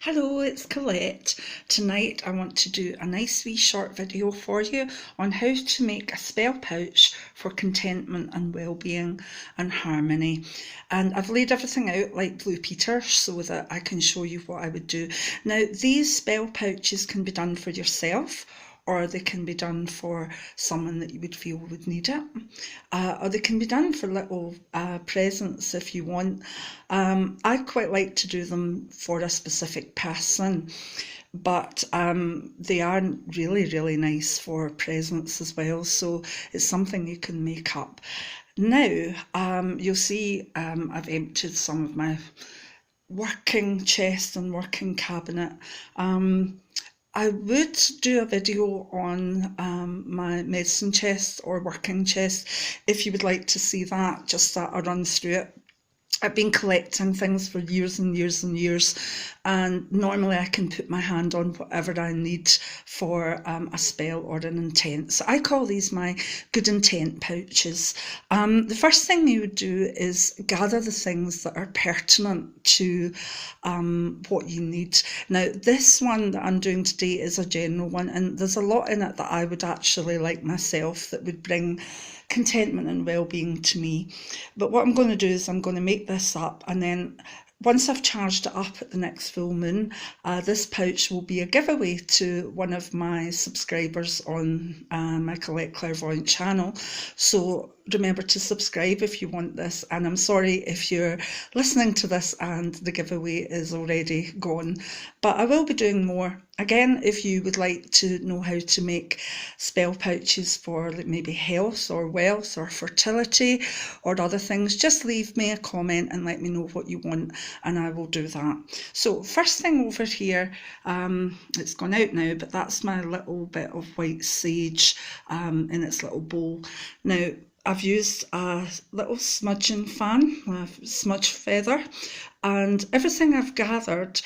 Hello, it's Colette. Tonight I want to do a nice wee short video for you on how to make a spell pouch for contentment and well-being and harmony. And I've laid everything out like Blue Peter so that I can show you what I would do. Now, these spell pouches can be done for yourself, or they can be done for someone that you would feel would need it, or they can be done for little presents if you want. I quite like to do them for a specific person, but they are really nice for presents as well, so it's something you can make up. Now, you'll see I've emptied some of my working chest and working cabinet. I would do a video on my medicine chest or working chest if you would like to see that, just that I run through it. I've been collecting things for years and years, and normally I can put my hand on whatever I need for a spell or an intent. So I call these my good intent pouches. The first thing you would do is gather the things that are pertinent to what you need. Now, this one that I'm doing today is a general one, and there's a lot in it that I would actually like myself that would bring contentment and well-being to me. But what I'm going to do is I'm going to make this up, and then once I've charged it up at the next full moon, this pouch will be a giveaway to one of my subscribers on my Colette Clairvoyant channel. So remember to subscribe if you want this, and I'm sorry if you're listening to this and the giveaway is already gone, but I will be doing more. Again, if you would like to know how to make spell pouches for maybe health or wealth or fertility or other things, just leave me a comment and let me know what you want and I will do that. So first thing over here, it's gone out now, but that's my little bit of white sage in its little bowl. Now, I've used a little smudging fan, a smudge feather, and everything I've gathered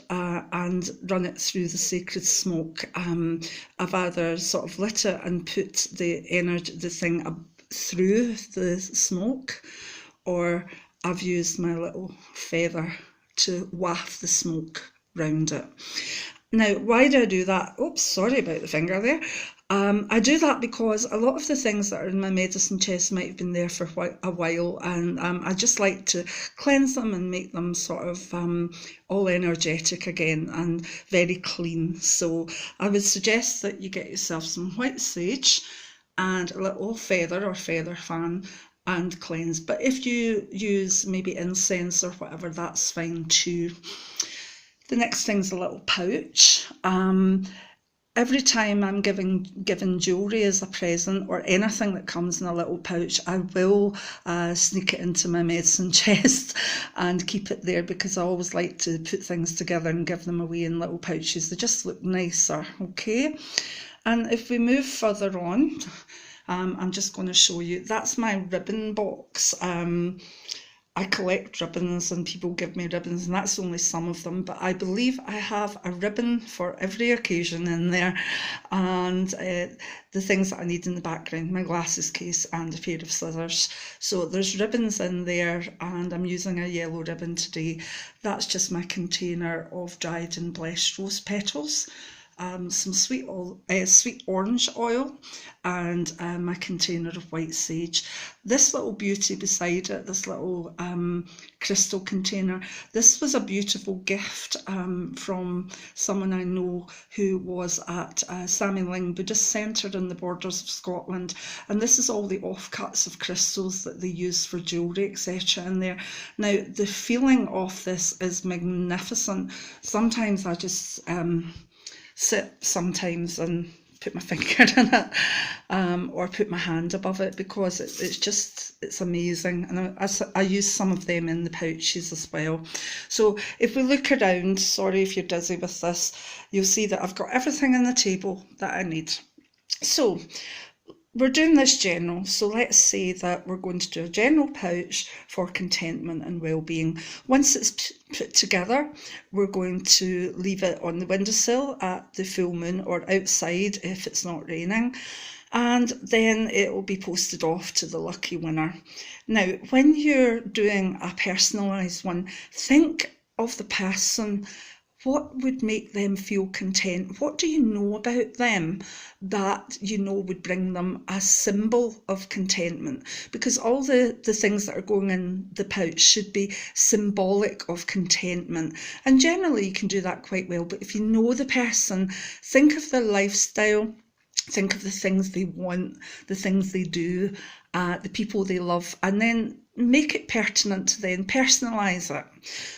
and run it through the sacred smoke. I've either sort of lit it and put the thing through the smoke, or I've used my little feather to waft the smoke round it. Now, why do I do that? Oops, sorry about the finger there. I do that because a lot of the things that are in my medicine chest might have been there for a while, and I just like to cleanse them and make them sort of all energetic again and very clean. So I would suggest that you get yourself some white sage and a little feather or feather fan and cleanse. But if you use maybe incense or whatever, that's fine too. The next thing's a little pouch. Every time I'm given jewellery as a present or anything that comes in a little pouch, I will sneak it into my medicine chest and keep it there, because I always like to put things together and give them away in little pouches. They just look nicer, okay? And if we move further on, I'm just going to show you, that's my ribbon box. I collect ribbons and people give me ribbons, and that's only some of them, but I believe I have a ribbon for every occasion in there, and the things that I need in the background, my glasses case and a pair of scissors. So there's ribbons in there, and I'm using a yellow ribbon today. That's just my container of dried and blessed rose petals. Some sweet orange oil, and my container of white sage. This little beauty beside it, this little crystal container, this was a beautiful gift from someone I know who was at Sammy Ling Buddhist Centre in the borders of Scotland, and this is all the offcuts of crystals that they use for jewellery, etc. in there. Now, the feeling of this is magnificent. Sometimes I just sit sometimes and put my finger in it, or put my hand above it, because it's amazing, and I use some of them in the pouches as well. So if we look around, sorry if you're dizzy with this, you'll see that I've got everything on the table that I need. So we're doing this general, so let's say that we're going to do a general pouch for contentment and well-being. Once it's put together, we're going to leave it on the windowsill at the full moon, or outside if it's not raining, and then it will be posted off to the lucky winner. Now, when you're doing a personalised one, think of the person. What would make them feel content? What do you know about them that you know would bring them a symbol of contentment? Because all the things that are going in the pouch should be symbolic of contentment. And generally you can do that quite well. But if you know the person, think of their lifestyle, think of the things they want, the things they do, the people they love, and then make it pertinent to them, personalise it.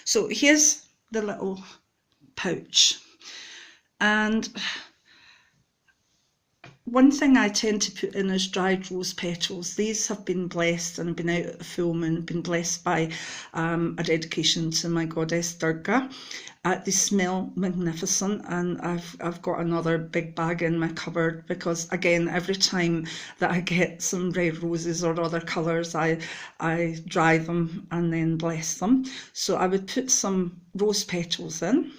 So here's the little pouch. And one thing I tend to put in is dried rose petals. These have been blessed and been out at the full moon, been blessed by a dedication to my goddess Durga. They smell magnificent, and I've got another big bag in my cupboard because, again, every time that I get some red roses or other colours, I dry them and then bless them. So I would put some rose petals in.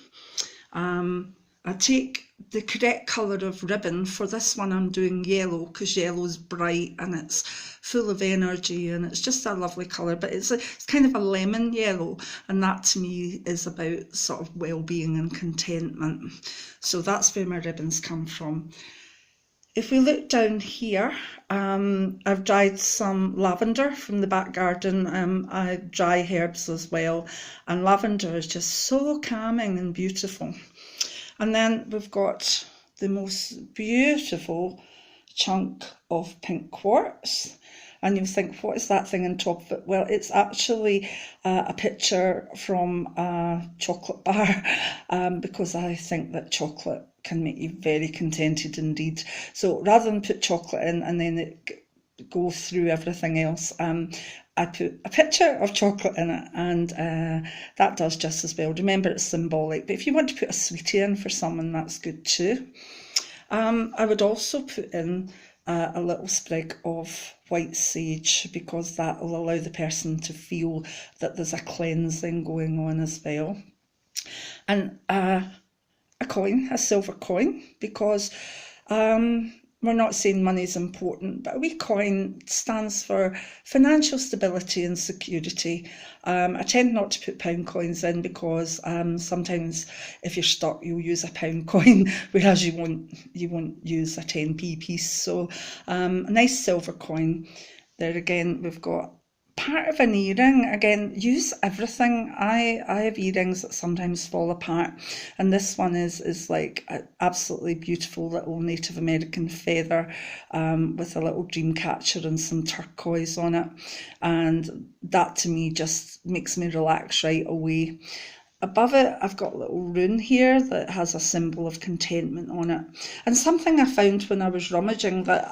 I take the correct colour of ribbon. For this one I'm doing yellow because yellow is bright and it's full of energy and it's just a lovely colour, but it's kind of a lemon yellow, and that to me is about sort of well-being and contentment. So that's where my ribbons come from. If we look down here, I've dried some lavender from the back garden. I dry herbs as well, and lavender is just so calming and beautiful. And then we've got the most beautiful chunk of pink quartz. And you'll think, what is that thing on top of it? Well, it's actually a picture from a chocolate bar, because I think that chocolate can make you very contented indeed. So rather than put chocolate in and then it go through everything else, I put a picture of chocolate in it, and that does just as well. Remember, it's symbolic, but if you want to put a sweetie in for someone, that's good too. I would also put in a little sprig of white sage, because that will allow the person to feel that there's a cleansing going on as well. And a coin, a silver coin, because we're not saying money's important, but a wee coin stands for financial stability and security. I tend not to put pound coins in because sometimes if you're stuck, you'll use a pound coin, whereas you won't use a 10p piece. So a nice silver coin. There again, we've got part of an earring. Again, use everything. I have earrings that sometimes fall apart, and this one is like an absolutely beautiful little Native American feather with a little dream catcher and some turquoise on it, and that to me just makes me relax right away. Above it, I've got a little rune here that has a symbol of contentment on it. And something I found when I was rummaging that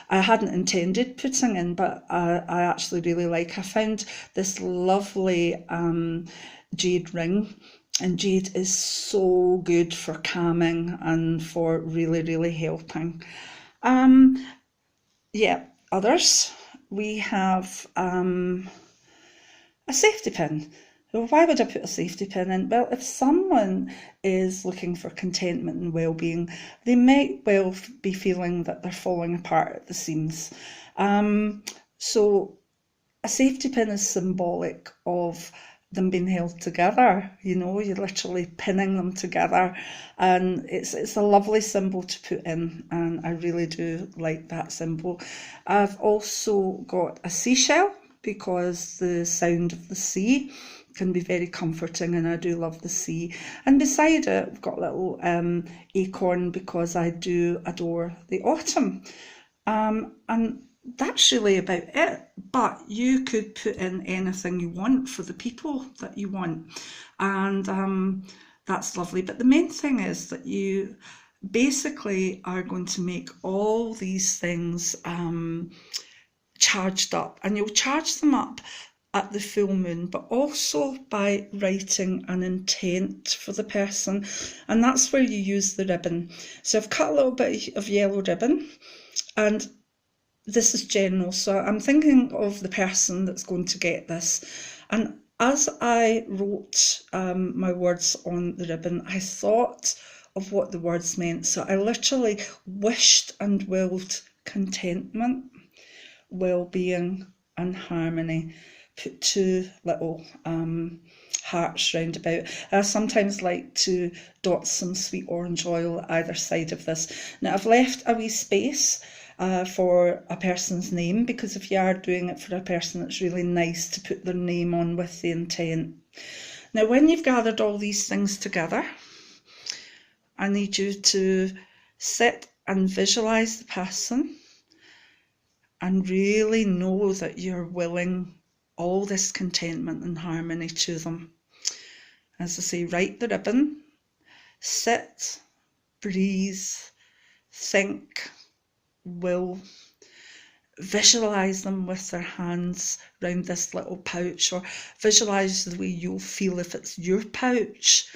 I hadn't intended putting in, but I actually really like. I found this lovely jade ring. And jade is so good for calming and for really, really helping. Yeah, others. We have a safety pin. Well, why would I put a safety pin in? Well, if someone is looking for contentment and well-being, they might well be feeling that they're falling apart at the seams. So a safety pin is symbolic of them being held together. You know, you're literally pinning them together, and it's a lovely symbol to put in, and I really do like that symbol. I've also got a seashell, because the sound of the sea can be very comforting, and I do love the sea. And beside it, I've got a little acorn, because I do adore the autumn. And that's really about it. But you could put in anything you want for the people that you want, and that's lovely. But the main thing is that you basically are going to make all these things charged up, and you'll charge them up at the full moon, but also by writing an intent for the person, and that's where you use the ribbon. So I've cut a little bit of yellow ribbon, and this is general, so I'm thinking of the person that's going to get this. And as I wrote my words on the ribbon, I thought of what the words meant. So I literally wished and willed contentment, well-being and harmony put two little hearts round about. I sometimes like to dot some sweet orange oil either side of this. Now I've left a wee space for a person's name, because if you are doing it for a person, it's really nice to put their name on with the intent. Now when you've gathered all these things together, I need you to sit and visualise the person and really know that you're willing all this contentment and harmony to them. As I say, write the ribbon, sit, breathe, think, will, visualise them with their hands round this little pouch, or visualise the way you'll feel if it's your pouch,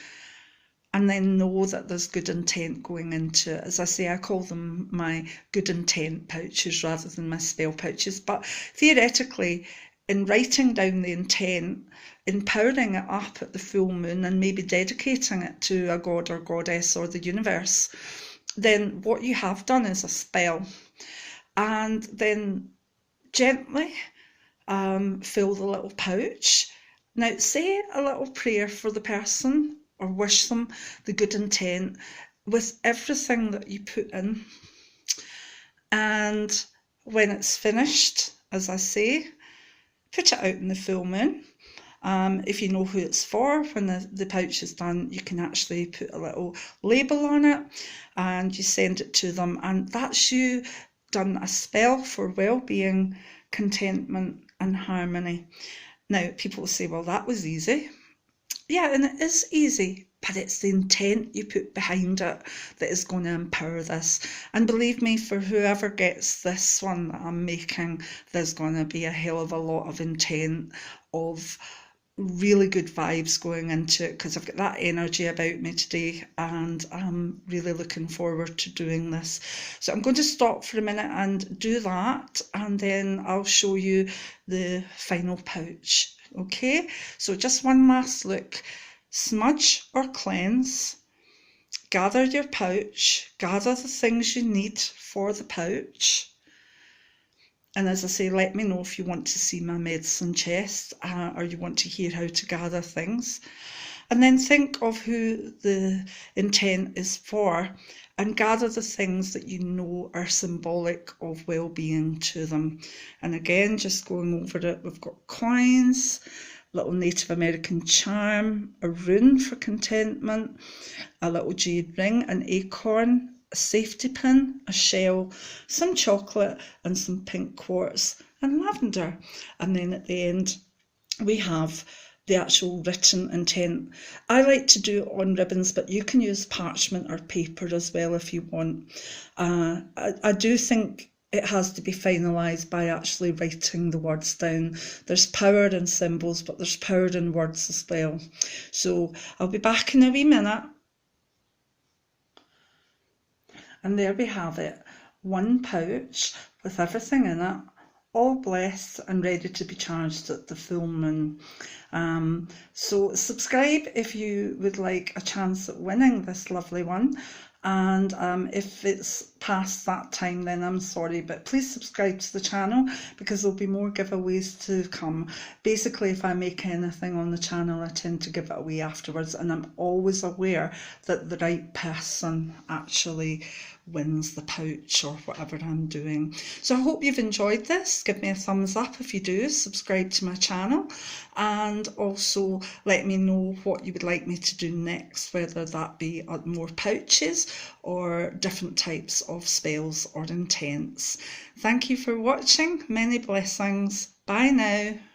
and then know that there's good intent going into it. As I say, I call them my good intent pouches rather than my spell pouches, but theoretically, in writing down the intent, empowering it up at the full moon and maybe dedicating it to a god or goddess or the universe, then what you have done is a spell. And then gently fill the little pouch. Now say a little prayer for the person or wish them the good intent with everything that you put in. And when it's finished, as I say, put it out in the full moon. If you know who it's for, when the pouch is done, you can actually put a little label on it and you send it to them, and that's you done a spell for well-being, contentment and harmony. Now people will say, well, that was easy. Yeah, and it is easy, but it's the intent you put behind it that is going to empower this. And believe me, for whoever gets this one that I'm making, there's going to be a hell of a lot of intent, of really good vibes going into it, because I've got that energy about me today and I'm really looking forward to doing this. So I'm going to stop for a minute and do that, and then I'll show you the final pouch. Okay, so just one last look. Smudge or cleanse, gather your pouch, gather the things you need for the pouch. And as I say, let me know if you want to see my medicine chest or you want to hear how to gather things. And then think of who the intent is for and gather the things that you know are symbolic of well-being to them. And again, just going over it, we've got coins, little Native American charm, a rune for contentment, a little jade ring, an acorn, a safety pin, a shell, some chocolate and some pink quartz and lavender. And then at the end we have the actual written intent. I like to do it on ribbons, but you can use parchment or paper as well if you want. I do think it has to be finalised by actually writing the words down. There's power in symbols, but there's power in words as well. So I'll be back in a wee minute. And there we have it, one pouch with everything in it, all blessed and ready to be charged at the full moon. So subscribe if you would like a chance at winning this lovely one. And if it's past that time, then I'm sorry, but please subscribe to the channel because there'll be more giveaways to come. Basically, if I make anything on the channel, I tend to give it away afterwards, and I'm always aware that the right person actually wins the pouch or whatever I'm doing. So I hope you've enjoyed this. Give me a thumbs up if you do, subscribe to my channel, and also let me know what you would like me to do next, whether that be more pouches or different types of spells or intents. Thank you for watching. Many blessings. Bye now.